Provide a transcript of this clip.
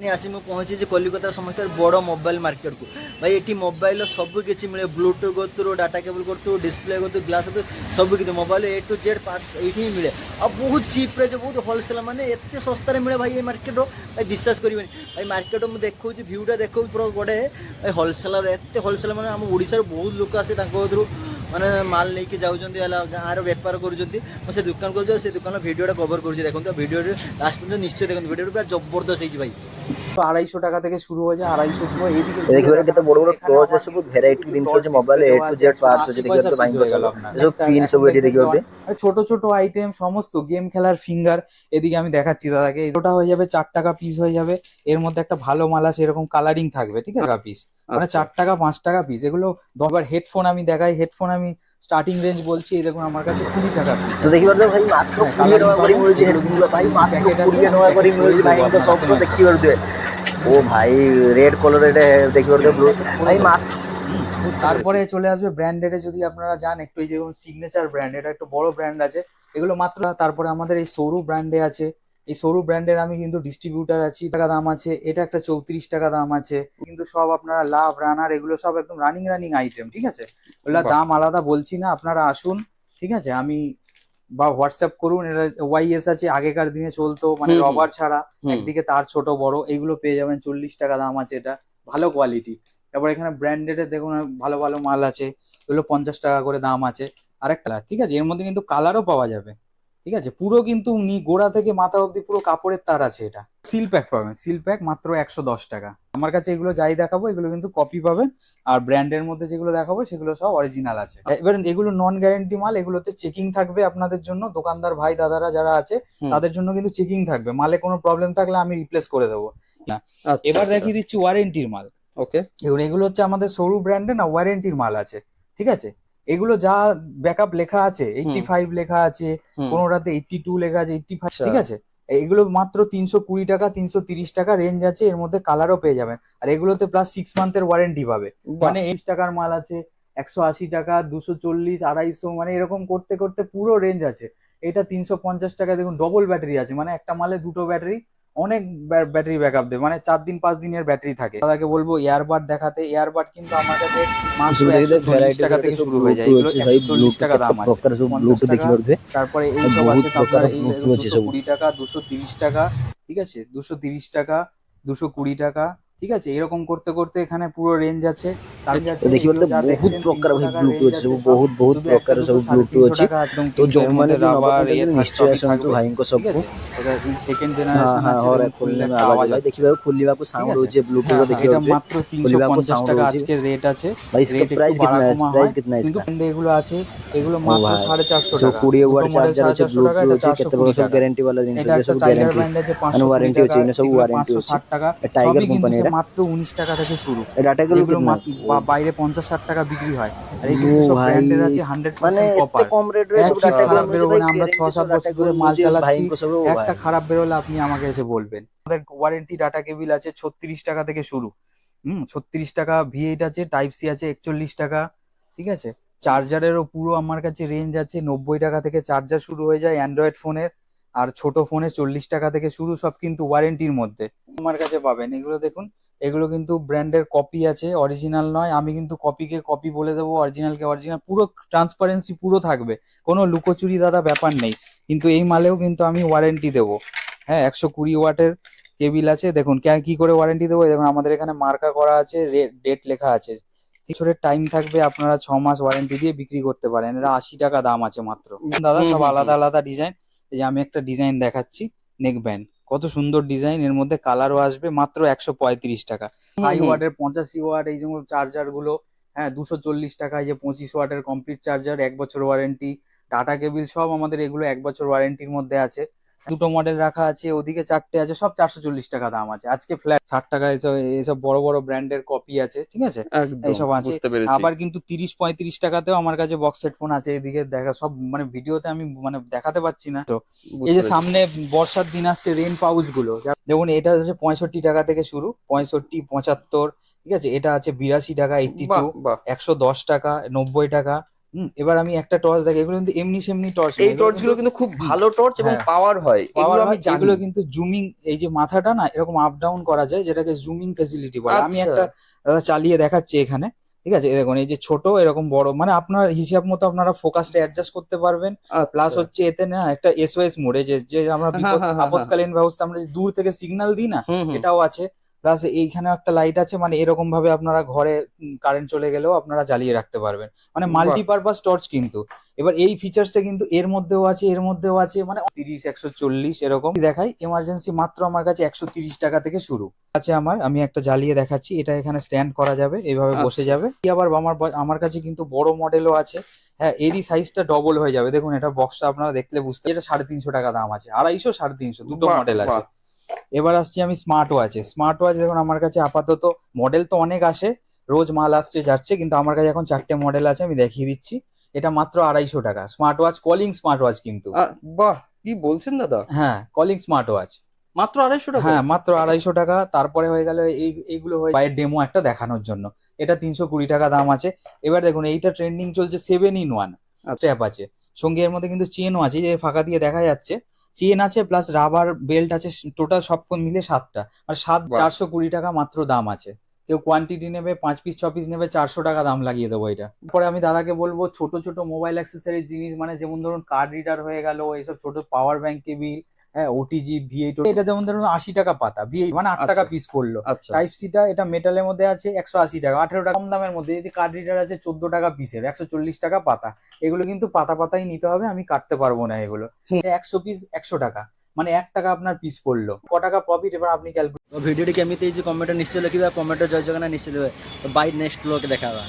आसी मु पहुँची कलिकता समस्त बड़ मोबाइल मार्केट को भाई ये मोबाइल सब किसी मिले ब्लूटूथ कतु डाटा केबल कतु डिस्प्ले कतु ग्लास कतु सब किसी mobile A to Z parts ये मिले आ बहुत चीप प्राइस बहुत होलसेल माने एत सस्तार मिले भाई ये मार्केट भाई विश्वास करेंगे भाई मार्केट मुझे देखा भ्यूटा देखा पूरा गोटे भाई होलसेलर एत होलसेलर मैंने आम ओडिशार बहुत लोक आसे मैंने माल लेके जाऊँच गाँव बेपार कर दुकान को से दुकान भिडियोटा कवर कर देखो भिडियो लास्ट पर्यटन निश्चय देखो भिडियो पूरा जबरदस्त है भाई 250 টাকা থেকে শুরু হয়ে যায় 250 এইদিকে देखिए केते बड़ बड़ टच है सब भेराइटी जिंस আছে mobile A to Z parts আছে देखिए तो भाई सब पिन सब এটি देखिए আর ছোট ছোট আইটেম সমস্ত গেম খেলার ফিঙ্গার এদিকে আমি দেখাচ্ছি দাদাকে এটা হয়ে যাবে 4 টাকা পিস হয়ে যাবে এর মধ্যে একটা ভালো মাল আছে এরকম কালারিং থাকবে ঠিক আছে পিস মানে 4 টাকা 5 টাকা পিস এগুলো 10 বার হেডফোন আমি দেখাই হেডফোন আমি স্টার্টিং রেঞ্জ বলছি এই দেখুন আমার কাছে 20 টাকা পিস তো দেখি পারবে ভাই মাত্র 20 টাকা করে মিলছে হেডফোনগুলো ভাই মাত্র 20 টাকা করে মিলছে ভাই তো সব তো দেখি পারবে ও ভাই রেড কালার এটা দেখি পারবে ব্লু ভাই মাত্র তারপরে চলে আসবে ব্র্যান্ডেডে যদি আপনারা যান একটু এই যেমন সিগনেচার ব্র্যান্ড এটা একটা বড় ব্র্যান্ড আছে এগুলো মাত্র তারপরে আমাদের এই সরু ব্র্যান্ডে আছে এই সরু ব্র্যান্ডের আমি কিন্তু ডিস্ট্রিবিউটার আছি টাকা দাম আছে এটা একটা 34 টাকা দাম আছে কিন্তু সব আপনারা লাভ রানার এগুলো সব একদম রানিং আইটেম ঠিক আছে ওগুলো দাম আলাদা বলছি না আপনারা আসুন ঠিক আছে আমি বা হোয়াটসঅ্যাপ করুন এটা ওয়াইএস আছে আগেকার দিনে চলতো মানে রবার ছাড়া একদিকে তার ছোট বড় এইগুলো পেয়ে যাবেন 40 টাকা দাম আছে এটা ভালো কোয়ালিটি তারপর এখানে ব্র্যান্ডেড দেখুন ভালো ভালো মাল আছে এগুলো 50 টাকা করে দাম আছে আরেকটা ঠিক আছে এর মধ্যে কিন্তু কালারও পাওয়া যাবে ঠিক আছে পুরো কিন্তু গোড়া থেকে মাথা অবধি পুরো কাপড়ের তার আছে এটা সিল প্যাক পাবেন সিল প্যাক মাত্র 110 টাকা আমার কাছে এগুলো যাই দেখাবো এগুলো কিন্তু কপি পাবেন আর ব্র্যান্ডের মধ্যে যেগুলো দেখাবো সেগুলো সব অরিজিনাল আছে এবার এগুলো নন গ্যারেন্টি মাল এগুলোতে চেকিং থাকবে আপনাদের জন্য দোকানদার ভাই দাদারা যারা আছে তাদের জন্য কিন্তু চেকিং থাকবে মালে কোনো প্রবলেম থাকলে আমি রিপ্লেস করে দেবো এবার দেখিয়ে দিচ্ছি ওয়ারেন্টির মাল ওকে এগুলো হচ্ছে আমাদের সরু ব্র্যান্ডে না ওয়ারেন্টির মাল আছে ঠিক আছে এগুলো যা ব্যাকআপ লেখা আছে 85 লেখা আছে কোনোটাতে 82 লেখা আছে 85 ঠিক আছে এগুলো মাত্র 320 টাকা 330 টাকা রেঞ্জ আছে এর মধ্যে কালারও পেয়ে যাবেন আর এগুলোতে প্লাস 6 মান্থের ওয়ারেন্টি পাবে মানে 20 টাকার মাল আছে 180 টাকা 240 250 মানে এরকম করতে করতে পুরো রেঞ্জ আছে এটা 350 টাকা দেখুন ডবল ব্যাটারি আছে মানে একটা মালে দুটো ব্যাটারি অনেক ব্যাটারি ব্যাকআপ দেবে মানে 4 দিন 5 দিনের ব্যাটারি থাকে দাদাকে বলবো এয়ারবাড দেখাতে এয়ারবাড কিন্তু আমার কাছে মাত্র 140 টাকা থেকে শুরু হয়ে যায় এগুলো 140 টাকা দাম আছে তারপরে এই সব আছে আপনার এই 220 টাকা 230 টাকা ঠিক আছে 230 টাকা 220 টাকা ঠিক আছে এরকম করতে করতে এখানে পুরো রেঞ্জ আছে দেখি বলতে বহুত প্রকার ভাই ব্লুটুথ আছে বহুত প্রকার সব ব্লুটুথ আছে তো যোগমানে রাবার এর নিশ্চয় আসন্তু ভাইଙ୍କ ସବୁ এটা সেকেন্ড জেনারেশন আছে খুললে আওয়াজ ভাই ଦେଖିବାକୁ ଖୋଲିବାକୁ ସାଉଣ୍ଡ ହଉଛି ବ୍ଲୁଟୁଥ ଦେଖିବାକୁ এটা মাত্র 350 টাকা আজকে রেট আছে ভাই इसका प्राइस कितना है प्राइस कितना है কিন্তু এগুলো আছে এগুলো মাত্র 450 টাকা 20 ওয়াট চার্জার আছে ব্লুটুথ আছে কেতে বড় সব গ্যারান্টি वाला জিনিস আছে সব গ্যারান্টি ব্র্যান্ড আছে 500 ওয়ারেন্টি আছে এনে সব ওয়ারেন্টি আছে 560 টাকা টাইগার কোম্পানি এটা মাত্র 19 টাকা থেকে শুরু ডাটা গুলো বাইরে 50-60 টাকা বিক্রি হয় আর এই কিন্তু সব ব্র্যান্ডের আছে 100% মানে এত কম রেট রে সব ডাটা খারাপ বেরোবে না আমরা 6-7 বছর ধরে মাল চালাচ্ছি একটা খারাপ বেরোলে আপনি আমাকে এসে বলবেন আমাদের ওয়ারেন্টি ডাটা কেবল আছে 36 টাকা থেকে শুরু 36 টাকা V8 আছে টাইপ সি আছে 41 টাকা ঠিক আছে চার্জারেরও পুরো আমার কাছে রেঞ্জ আছে 90 টাকা থেকে চার্জার শুরু হয়ে যায় অ্যান্ড্রয়েড ফোনের আর ছোট ফোনে 40 টাকা থেকে শুরু সব কিন্তু ওয়ারেন্টির মধ্যে আমার কাছে পাবেন এগুলো দেখুন এগুলো কিন্তু ব্র্যান্ডের কপি আছে অরিজিনাল নয় আমি কিন্তু কপিকে কপি বলে দেবো অরিজিনালকে অরিজিনাল পুরো ট্রান্সপারেন্সি পুরো থাকবে কোনো লুকোচুরি দাদা ব্যাপার নেই কিন্তু এই মালেও কিন্তু আমি ওয়ারেন্টি দেবো হ্যাঁ 120 ওয়াটের কেবিল আছে দেখুন কি করে ওয়ারেন্টি দেবো দেখুন আমাদের এখানে মার্কা করা আছে ডেট লেখা আছে বছরের টাইম থাকবে আপনারা 6 মাস ওয়ারেন্টি দিয়ে বিক্রি করতে পারেন এটা 80 টাকা দাম আছে মাত্র দাদা সব আলাদা আলাদা ডিজাইন এই যে আমি একটা ডিজাইন দেখাচ্ছি নেক ব্যান্ড কত সুন্দর ডিজাইন এর মধ্যে কালারও আসবে মাত্র 135 টাকা হাই ওয়াটের 85 ওয়াট এই যেমন চার্জার গুলো হ্যাঁ 240 টাকা এই যে 25 ওয়াটের কমপ্লিট চার্জার 1 বছর ওয়ারেন্টি টাটা কেবিল সব আমাদের এগুলো 1 বছর ওয়ারেন্টির মধ্যে আছে দুটো মডেল রাখা আছে ওদিকে 4টে আছে সব 440 টাকা দাম আছে আজকে ফ্ল্যাট 60 টাকা এইসব বড় বড় ব্র্যান্ডের কপি আছে ঠিক আছে এইসব আছে আবার কিন্তু 30-35 টাকাতেও আমার কাছে বক্স হেডফোন আছে এদিকে দেখা সব মানে ভিডিওতে আমি মানে দেখাতে পাচ্ছি না তো এই যে সামনে বর্ষার দিন আসছে রেন পাউচ গুলো দেখুন এটা হচ্ছে 65 টাকা থেকে শুরু 65 75 ঠিক আছে এটা আছে 82 টাকা 82 110 টাকা 90 টাকা এবার আমি একটা টর্চ দেখি, এগুলো কিন্তু এমনি সেমনি টর্চ, এই টর্চ গুলো কিন্তু খুব ভালো টর্চ এবং হ্যাঁ, পাওয়ার হয়, এগুলো আমি জানি। এগুলো কিন্তু জুমিং, এই যে মাথাটা না এরকম আপ ডাউন করা যায়, যেটাকে জুমিং ফেসিলিটি বলে। আমি আচ্ছা। একটা দাদা চালিয়ে দেখাচ্ছি এখানে, ঠিক আছে? এই দেখুন, এই যে ছোট এরকম বড়, মানে আপনার হিসাব মতো আপনারা ফোকাসটা অ্যাডজাস্ট করতে পারবেন। প্লাস আচ্ছা। হচ্ছে এতে না একটা এসওএস মোড, যে যে আমরা হ্যাঁ, হ্যাঁ, হ্যাঁ, আপদকালীন ব্যবস্থা আমরা যে দূর থেকে সিগন্যাল দিই না, হুম, হুম। এটাও আছে। প্লাস এইখানে একটা লাইট আছে, মানে এরকম ভাবে আপনারা ঘরে কারেন্ট চলে গেলেও আপনারা জ্বালিয়ে রাখতে পারবেন, মানে বাহ। মাল্টিপারপাস টর্চ কিন্তু। এবার এই ফিচার্সটা কিন্তু এর মধ্যেও আছে, এর মধ্যেও আছে, মানে 30, 140 এরকম দেখাই। এমার্জেন্সি মাত্র আমার কাছে 130 টাকা থেকে শুরু আছে আমার। আমি একটা জ্বালিয়ে দেখাচ্ছি, এটা এখানে স্ট্যান্ড করা যাবে, এইভাবে বসে আচ্ছা। যাবে। আবার আমার কাছে কিন্তু বড় মডেলও আছে, হ্যাঁ, এরই সাইজটা ডবল হয়ে যাবে। দেখুন এটা বক্সটা আপনারা দেখলে বুঝতে, এটা 350 টাকা দাম আছে, 250, 350 দুটো বাহ, মডেল আছে। বাহ। এবার আসছি আমি স্মার্ট ওয়াচে। স্মার্ট ওয়াচ দেখুন আমার কাছে আপাতত মডেল তো অনেক আসে, রোজ মাল আসছে যাচ্ছে, কিন্তু আমার কাছে এখন 4টে মডেল আছে, আমি দেখিয়ে দিচ্ছি। এটা মাত্র 250 টাকা smart watch, calling smart watch কিন্তু। বাহ, কি বলছেন দাদা, হ্যাঁ, কলিং স্মার্ট ওয়াচ মাত্র 250 টাকা? হ্যাঁ, মাত্র 250 টাকা। তারপরে হয়ে গেল এইগুলো হয়ে বাইরের ডেমো একটা দেখানোর জন্য, এটা 320 টাকা দাম আছে। এবার দেখুন এইটা ট্রেন্ডিং চলছে 7-in-1 স্ট্র্যাপ আছে, সঙ্গে এর মধ্যে কিন্তু চেনও আছে, যে ফাঁকা দিয়ে দেখা যাচ্ছে চেন আছে, প্লাস রাবার বেল্ট আছে, টোটাল সব মিলে 7টা, আর 420 টাকা মাত্র দাম আছে। কেউ কোয়ান্টিটি নেবে 5 পিস 6 পিস নেবে, 400 টাকা দাম লাগিয়ে দেবো এটা। পরে আমি দাদাকে বলবো ছোট ছোট মোবাইল অ্যাক্সেসরিজ জিনিস, মানে যেমন ধরুন কার্ড রিডার হয়ে গেল, এইসব ছোট পাওয়ার ব্যাংক কেবিল, হ্যাঁ, ওটিজি V8, এটা যেমন ধরুন 80 টাকা পাতা, V8 মানে 8 টাকা আচ্ছা। পিস পড়লো। আচ্ছা। টাইপ সিটা এটা মেটালের মধ্যে আছে 180 টাকা, 18 টাকা কম দামের মধ্যে। যদি কার্ড রিডার আছে 14 টাকা পিসের, 140 টাকা পাতা। এগুলো কিন্তু পাতা পাতাই নিতে হবে, আমি কাটতে পারবো না এগুলো। 100 পিস 100 টাকা, মানে 1 টাকা আপনার পিস পড়লো, ক টাকা প্রফিট এবার আপনি ক্যালকুলেট। ভিডিওটি কেମିତି ହେଇଛି କମେଣ୍ଟ ନିଶ୍ଚୟ ଲେଖିବେ, କମେଣ୍ଟ ଜୟ ଜଗନ୍ନାଥ ନିଶ୍ଚୟ ଦେବେ। Bye next blog ଦେଖାବା।